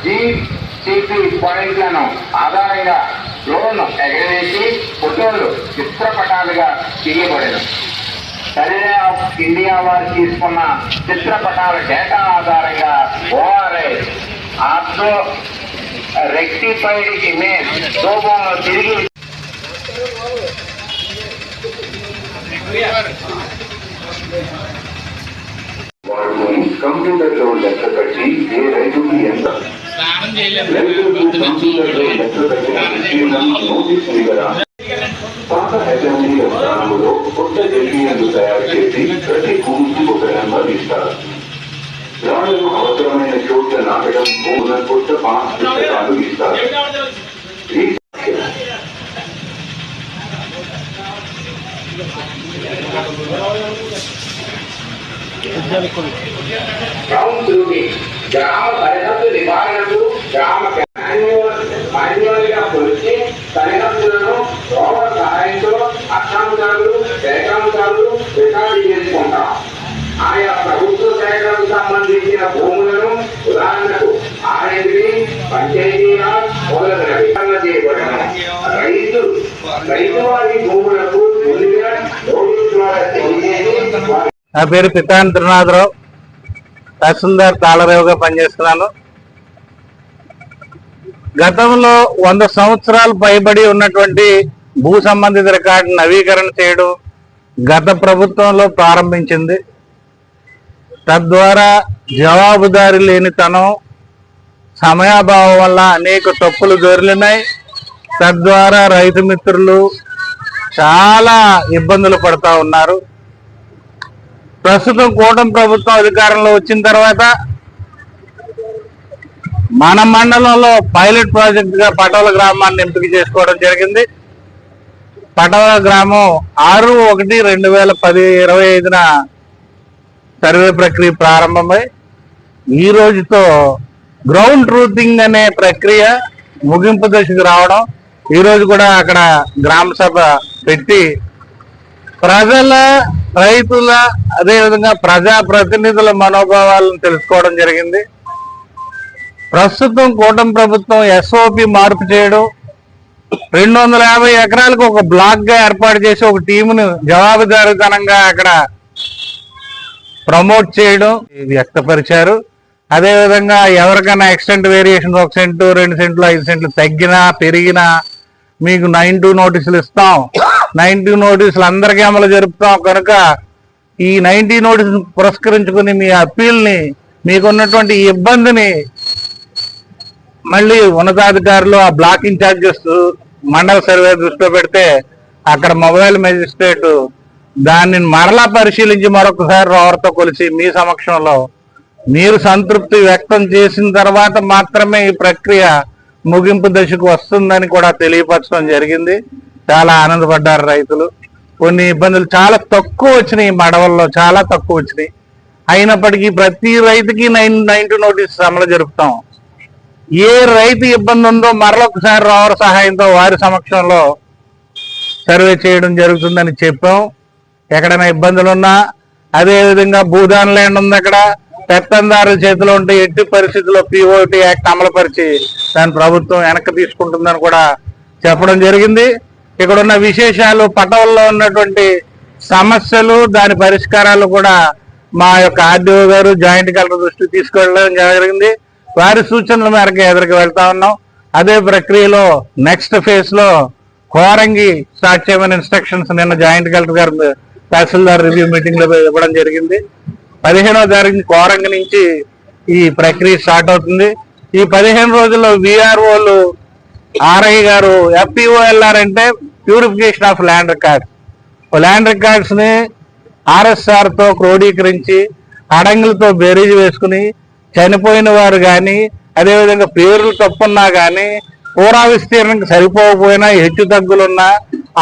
GCP పాయింట్లను ఆధారంగా drone ఎగరవేసి ఫోటోలు చిత్రపటాలుగా తీయబడిన సర్వే ఆఫ్ ఇండియా వారు తీసుకున్న చిత్రపటాల డేటా ఆధారంగా ఓఆర్ఐ ఆర్థో రెక్టిఫైడ్ ఇమేజ్ రూపంలో తిరిగి కంప్యూటర్ లో లెక్క కట్టి ఏ రైతుకి ఎంత నోటీస్ ఇవ్వరా పాత అసెంబ్లీ స్థానంలో కొత్త జేపీఎంలు తయారు చేసి ప్రతి భూమికి ఒక నెంబర్ ఇస్తారు. రాళ్లను అవసరమైన చోట్ల నాటడం భూముల కొత్త పాస్ పుస్తకాలు ఇస్తారు. గ్రామ సరిహద్దు నివారణకు గ్రామ మాన్యువల్ గా కొలిచి సరిహద్దులను రోవర్ సహాయంతో అక్షాంశాలు రేఖాంశాలు రికార్డు చేసుకుంటాం. ఆయా ప్రభుత్వ శాఖలకు సంబంధించిన భూములను ఉదాహరణకు ఆర్ఎండ్బి, పంచాయతీరాజ్ మొదలైనవి చేయబడిన రైతు వారి భూములకు ముందుగా నోటీసు ద్వారా తెలియజేసి. నా పేరు పితాని త్రినాథరావు, తహసీల్దార్ తాళరేవుగా పనిచేస్తున్నాను. గతంలో 100 సంవత్సరాలు పైబడి ఉన్నటువంటి భూ సంబంధిత రికార్డు నవీకరణ చేయడం గత ప్రభుత్వంలో ప్రారంభించింది. తద్వారా జవాబుదారీ లేనితనం, సమయాభావం వల్ల అనేక తప్పులు దొరికినాయి. తద్వారా రైతు మిత్రులు చాలా ఇబ్బందులు పడుతూ ఉన్నారు. ప్రస్తుతం కూటమి ప్రభుత్వం అధికారంలో వచ్చిన తర్వాత మన మండలంలో పైలట్ ప్రాజెక్ట్ గా పటోల గ్రామాన్ని ఎంపిక చేసుకోవడం జరిగింది. పటోల గ్రామం 6/1/2025 సర్వే ప్రక్రియ ప్రారంభమై ఈ రోజుతో గ్రౌండ్ ట్రూతింగ్ అనే ప్రక్రియ ముగింపు దశకు రావడం, ఈ రోజు కూడా అక్కడ గ్రామ సభ పెట్టి ప్రజల, రైతుల, అదేవిధంగా ప్రజా ప్రతినిధుల మనోభావాలను తెలుసుకోవడం జరిగింది. ప్రస్తుతం కూటమి ప్రభుత్వం ఎస్ఓపి మార్పు చేయడం, 250 ఎకరాలకు ఒక బ్లాక్ గా ఏర్పాటు చేసి ఒక టీమును జవాబుదారీతనంగా అక్కడ ప్రమోట్ చేయడం వ్యక్తపరిచారు. అదేవిధంగా ఎవరికైనా ఎక్స్టెంట్ వేరియేషన్ 1 సెంటు, 2 సెంట్లు, 5 సెంట్లు తగ్గినా పెరిగినా మీకు 92 నోటీసులు ఇస్తాం. 90 నోటీసులు అందరికీ అమలు జరుపుతాం. కనుక ఈ 90 నోటీసులు పురస్కరించుకుని మీ అప్పీల్ని, మీకున్నటువంటి ఇబ్బందిని మళ్ళీ ఉన్నతాధికారులు, ఆ బ్లాక్ ఇన్ఛార్జెస్ మండల సర్వే దృష్టిలో పెడితే అక్కడ మొబైల్ మెజిస్ట్రేట్ దాన్ని మరలా పరిశీలించి మరొకసారి రోవర్తో కొలిసి మీ సమక్షంలో మీరు సంతృప్తి వ్యక్తం చేసిన తర్వాత మాత్రమే ఈ ప్రక్రియ ముగింపు దశకు వస్తుందని కూడా తెలియపరచడం జరిగింది. చాలా ఆనందపడ్డారు రైతులు. కొన్ని ఇబ్బందులు చాలా తక్కువ వచ్చినాయి, మడవల్లో చాలా తక్కువ వచ్చినాయి. అయినప్పటికీ ప్రతి రైతుకి 90 నోటీస్ అమలు జరుపుతాం. ఏ రైతు ఇబ్బంది ఉందో మరొకసారి రోవర్ సహాయంతో వారి సమక్షంలో సర్వే చేయడం జరుగుతుందని చెప్పాం. ఎక్కడైనా ఇబ్బందులు ఉన్నా, అదేవిధంగా భూదాన ల్యాండ్ ఉంది, అక్కడ పెత్తందారుల చేతిలో ఉంటే ఎట్టి పరిస్థితుల్లో పిఓటి యాక్ట్ అమలుపరిచి దాని ప్రభుత్వం వెనక్కి తీసుకుంటుందని కూడా చెప్పడం జరిగింది. ఇక్కడ ఉన్న విశేషాలు, పటవల్లో ఉన్నటువంటి సమస్యలు, దాని పరిష్కారాలు కూడా మా యొక్క ఆర్డీఓ గారు, జాయింట్ కలెక్టర్ దృష్టికి తీసుకెళ్ళడం జరిగింది. వారి సూచనల మేరకు ఎదురుకు వెళ్తా ఉన్నాం. అదే ప్రక్రియలో నెక్స్ట్ ఫేజ్ లో కోరంగి స్టార్ట్ చేయమని ఇన్స్ట్రక్షన్స్ నిన్న జాయింట్ కలెక్టర్ గారు తహసీల్దార్ రివ్యూ మీటింగ్ లో ఇవ్వడం జరిగింది. 15వ తారీఖు కోరంగి నుంచి ఈ ప్రక్రియ స్టార్ట్ అవుతుంది. ఈ 15 రోజుల్లో విఆర్ఓలు, ఆర్ఐ గారు, ఎఫ్పిఓఎల్ఆర్ అంటే purification of land records, land records ని ఆర్ఎస్ఆర్ తో క్రోడీకరించి అడంగులతో బేరీజ్ వేసుకుని చనిపోయిన వారు కానీ, అదేవిధంగా పేర్లు తప్పున్నా కానీ, పూరా విస్తీర్ణంకి సరిపోకపోయినా హెచ్చు తగ్గులున్నా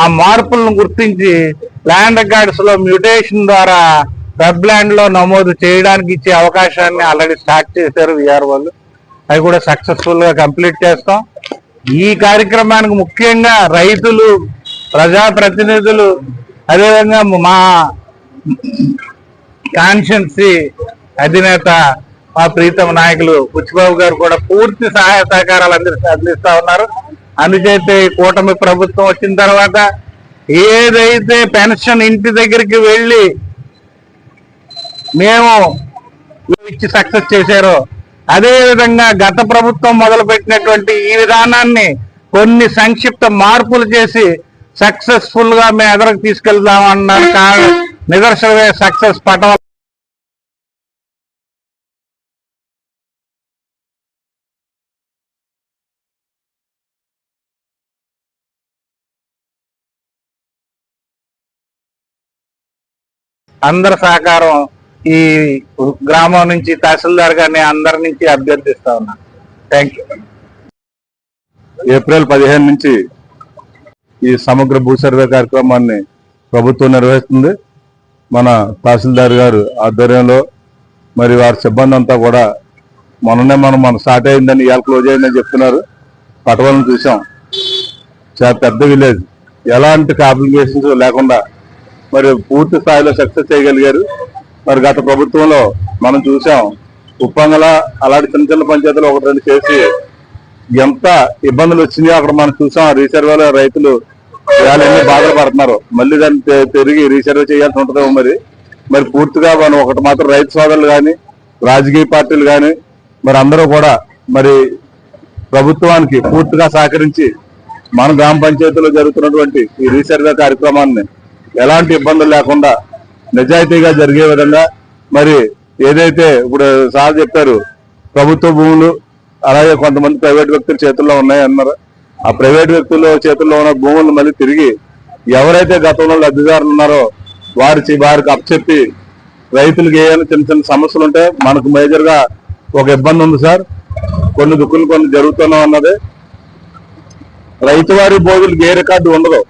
ఆ మార్పులను గుర్తించి ల్యాండ్ రికార్డ్స్ లో మ్యూటేషన్ ద్వారా వెబ్ ల్యాండ్ లో నమోదు చేయడానికి ఇచ్చే అవకాశాన్ని ఆల్రెడీ స్టార్ట్ చేశారు విఆర్ఓలు. అవి కూడా సక్సెస్ఫుల్ గా కంప్లీట్ చేస్తాం. ఈ కార్యక్రమానికి ముఖ్యంగా రైతులు, ప్రజాప్రతినిధులు, అదేవిధంగా మా కాన్స్టిట్యుయెన్సీ అధినేత మా ప్రీతమ నాయకులు బుచ్చిబాబు గారు కూడా పూర్తి సహాయ సహకారాలు అందిస్తా ఉన్నారు. అందుచేత ఈ కూటమి ప్రభుత్వం వచ్చిన తర్వాత ఏదైతే పెన్షన్ ఇంటి దగ్గరికి వెళ్ళి మేము ఇచ్చి సక్సెస్ చేశారో అదే విధంగా గత ప్రభుత్వం మొదలుపెట్టినటువంటి ఈ విధానాన్ని కొన్ని సంక్షిప్త మార్పులు చేసి సక్సెస్ఫుల్ గా మేము ఎదరకు తీసుకెళ్దామన్నారు. నిదర్శనమే సక్సెస్ పటం. అందరి సహకారం ఈ గ్రామం నుంచి తహసీల్దార్ గారిని అందరి నుంచి అభ్యర్థిస్తా ఉన్నాను. Thank you. ఏప్రిల్ 15 నుంచి ఈ సమగ్ర భూ సర్వే కార్యక్రమాన్ని ప్రభుత్వం నిర్వహిస్తుంది. మన తహసీల్దార్ గారు ఆధ్వర్యంలో మరి వారి సిబ్బంది అంతా కూడా మొన్ననే మన స్టార్ట్ అయిందని ఇవాళ క్లోజ్ అయిందని చెప్తున్నారు. పటవలను చూసాం, చాలా పెద్ద విలేజ్, ఎలాంటి కాంప్లికేషన్స్ లేకుండా మరి పూర్తి స్థాయిలో సక్సెస్ చేయగలిగారు. మరి గత ప్రభుత్వంలో మనం చూసాం, ఉప్పంగల అలాంటి చిన్న చిన్న పంచాయతీలు ఒకటి రెండు చేసి ఎంత ఇబ్బందులు వచ్చినాయో అక్కడ మనం చూసాం. ఆ రీసర్వేలో రైతులు ఎన్ని బాధలు పడుతున్నారు. మళ్ళీ దాన్ని తిరిగి రీసర్వే చేయాల్సి ఉంటుందేమో. మరి పూర్తిగా మనం ఒకటి మాత్రం రైతు సోదరులు కానీ రాజకీయ పార్టీలు కానీ మరి అందరూ కూడా మరి ప్రభుత్వానికి పూర్తిగా సహకరించి మన గ్రామ పంచాయతీలో జరుగుతున్నటువంటి ఈ రీసర్వే కార్యక్రమాన్ని ఎలాంటి ఇబ్బందులు లేకుండా నిజాయితీగా జరిగే విధంగా మరి ఏదైతే ఇప్పుడు సార్ చెప్పారు ప్రభుత్వ భూములు అలాగే కొంతమంది ప్రైవేట్ వ్యక్తుల చేతుల్లో ఉన్నాయి అన్నారు. ఆ ప్రైవేట్ వ్యక్తుల చేతుల్లో ఉన్న భూములను మళ్ళీ తిరిగి ఎవరైతే గతంలో లబ్ధిదారులు ఉన్నారో వారికి అప్పచెప్పి రైతులకు ఏమైనా చిన్న చిన్న సమస్యలు ఉంటే మనకు మేజర్ గా ఒక ఇబ్బంది ఉంది సార్. కొన్ని దుక్కులు కొన్ని జరుగుతున్నా ఉన్నది. రైతువారి బోధులకి ఏ రికార్డు ఉండదు.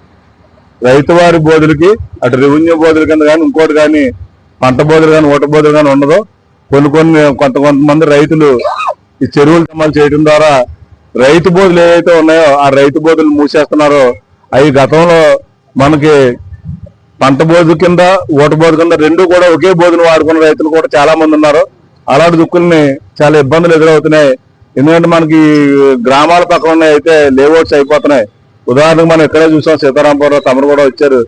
రైతువారి బోధులకి అటు రెవెన్యూ బోధుల కింద కానీ ఇంకోటి కానీ పంట బోధులు కానీ ఓట బోధులు కానీ ఉండదు. కొంతమంది రైతులు ఈ చెరువులు జమాలు చేయడం ద్వారా రైతు బోధులు ఏవైతే ఉన్నాయో ఆ రైతు బోధులు మూసేస్తున్నారో అవి గతంలో మనకి పంట బోధు కింద ఓట బోధు కింద రెండు కూడా ఒకే బోధును వాడుకున్న రైతులు కూడా చాలా మంది ఉన్నారు. అలాంటి దుక్కుల్ని చాలా ఇబ్బందులు ఎదురవుతున్నాయి. ఎందుకంటే మనకి గ్రామాల పక్కన ఉన్నాయి అయితే లేఅవుట్స్ అయిపోతున్నాయి. ఉదాహరణకు మనం ఎక్కడే చూసాం, సీతారాంపురం తమరు కూడా వచ్చారు,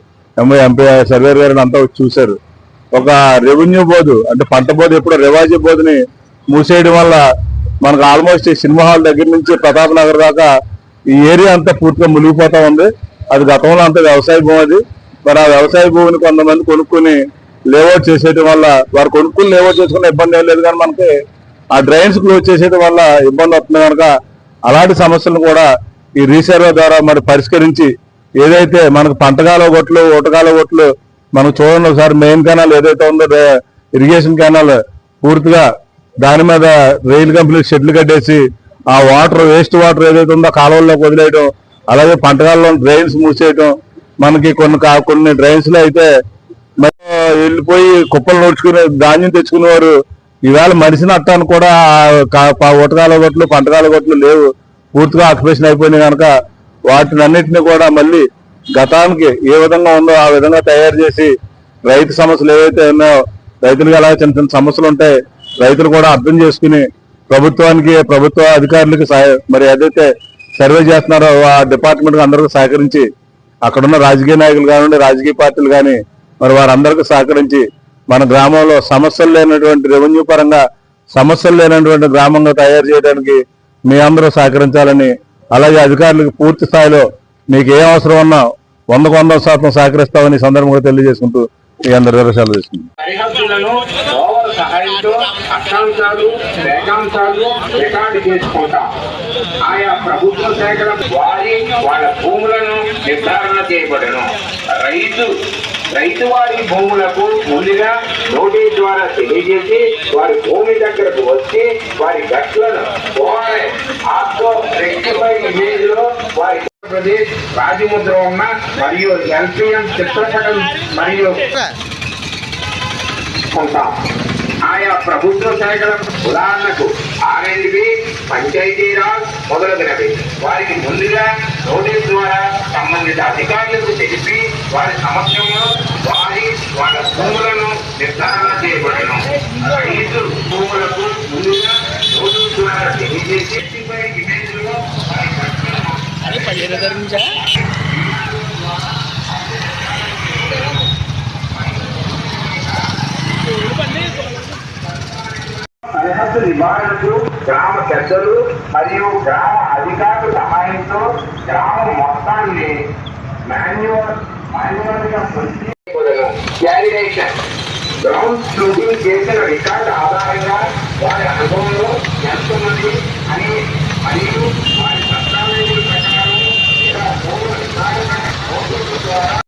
ఎంపీ సర్వేర్ గారిని అంతా వచ్చి చూశారు. ఒక రెవెన్యూ బోధు అంటే పంట బోధు ఎప్పుడు రివాజీ బోధుని మూసేయడం వల్ల మనకు ఆల్మోస్ట్ ఈ సినిమా హాల్ దగ్గర నుంచి ప్రతాప్ నగర్ దాకా ఈ ఏరియా అంతా పూర్తిగా మునిగిపోతా ఉంది. అది గతంలో అంతా వ్యవసాయ భూమి. అది మరి ఆ వ్యవసాయ భూమిని కొంతమంది కొనుక్కుని లేఅవుట్ చేసేయడం వల్ల వారు కొనుక్కుని లేఅవుట్ చేసుకునే ఇబ్బంది ఏం లేదు, కానీ మనకి ఆ డ్రైన్స్ క్లోజ్ చేసేయడం వల్ల ఇబ్బంది వస్తుంది. కనుక అలాంటి సమస్యలను కూడా ఈ రీసర్వే ద్వారా మరి పరిష్కరించి ఏదైతే మనకు పంటకాల ఒట్లు ఓటకాల ఒట్లు మనం చూడండి ఒకసారి మెయిన్ కెనాల్ ఏదైతే ఉందో ఇరిగేషన్ కెనాల్ పూర్తిగా దాని మీద రైలు కంపెనీ షెడ్లు కట్టేసి ఆ వాటర్ వేస్ట్ వాటర్ ఏదైతే ఉందో కాలువల్లోకి వదిలేయడం, అలాగే పంటకాలలో డ్రైన్స్ మూసేయడం. మనకి కొన్ని డ్రైన్స్ లో అయితే వెళ్ళిపోయి కుప్పలు నడుచుకుని ధాన్యం తెచ్చుకునేవారు ఈవేళ మనిషిని అట్టాను కూడా ఓటకాల గొట్లు పంటకాల గొట్లు లేవు, పూర్తిగా ఆక్యుపేషన్ అయిపోయినాయి. కనుక వాటినన్నింటినీ కూడా మళ్ళీ గతానికి ఏ విధంగా ఉందో ఆ విధంగా తయారు చేసి రైతు సమస్యలు ఏవైతే ఉన్నాయో రైతులకు అలాగే చిన్న చిన్న సమస్యలు ఉంటాయి రైతులు కూడా అర్థం చేసుకుని ప్రభుత్వ అధికారులకి మరి ఏదైతే సర్వే చేస్తున్నారో ఆ డిపార్ట్మెంట్ అందరికీ సహకరించి అక్కడున్న రాజకీయ నాయకులు కానివ్వండి రాజకీయ పార్టీలు కానీ మరి వారందరికీ సహకరించి మన గ్రామంలో సమస్యలు లేనటువంటి రెవెన్యూ పరంగా సమస్యలు లేనటువంటి గ్రామంగా తయారు చేయడానికి మీ అందరూ సహకరించాలని, అలాగే అధికారులకు పూర్తి స్థాయిలో మీకు ఏ అవసరం ఉన్నా 100% సహకరిస్తామని సందర్భంగా తెలియజేసుకుంటూ మీ అందరి వివరాలు తీసుకుంటాం. సరిహద్దులను ఓవర్ సహాయంతో అక్షాంశాలు రేఖాంశాలు రికార్డు చేసుకుంటాం. ఆయా ప్రభుత్వ శాఖల వాళ్ళ భూములను నిర్ధారణ చేయబడను. రైతు వారి భూములకు ముందుగా నోటీస్ ద్వారా తెలియజేసి వారి భూమి దగ్గరకు వచ్చి వారి గట్లను ఇమేజ్ లో వారి ఆంధ్రప్రదేశ్ రాజముద్ర ఉన్న మరియు ఎల్పిఎం చిత్రపటం మరియు ఉంటాం. ఆయా ప్రభుత్వ శాఖల ఉదాహరణకు ఆర్ఎండ్బి పంచాయతీరాజ్ మొదలగునవి వారికి ముందుగా నోటీస్ ద్వారా సంబంధిత అధికారులకు తెలిపి వారి సమక్షంలో వాళ్ళ భూములను నిర్ధారణ చేయబడను. రైతు భూములకు ముందు ద్వారా తెలియజేసి ఇమేజ్లో వారి సరిహద్దు నివారణకు గ్రామ పెద్దలు మరియు గ్రామ అధికారుల సహాయంతో గ్రామం మొత్తాన్ని మాన్యువల్గా క్యాలిడేషన్ గ్రౌండ్ షూటింగ్ చేసిన రికార్డు ఆధారంగా వారి అనుభవంలో ఎంతమంది అని మరియు వారి దస్తావేజుల ప్రకారం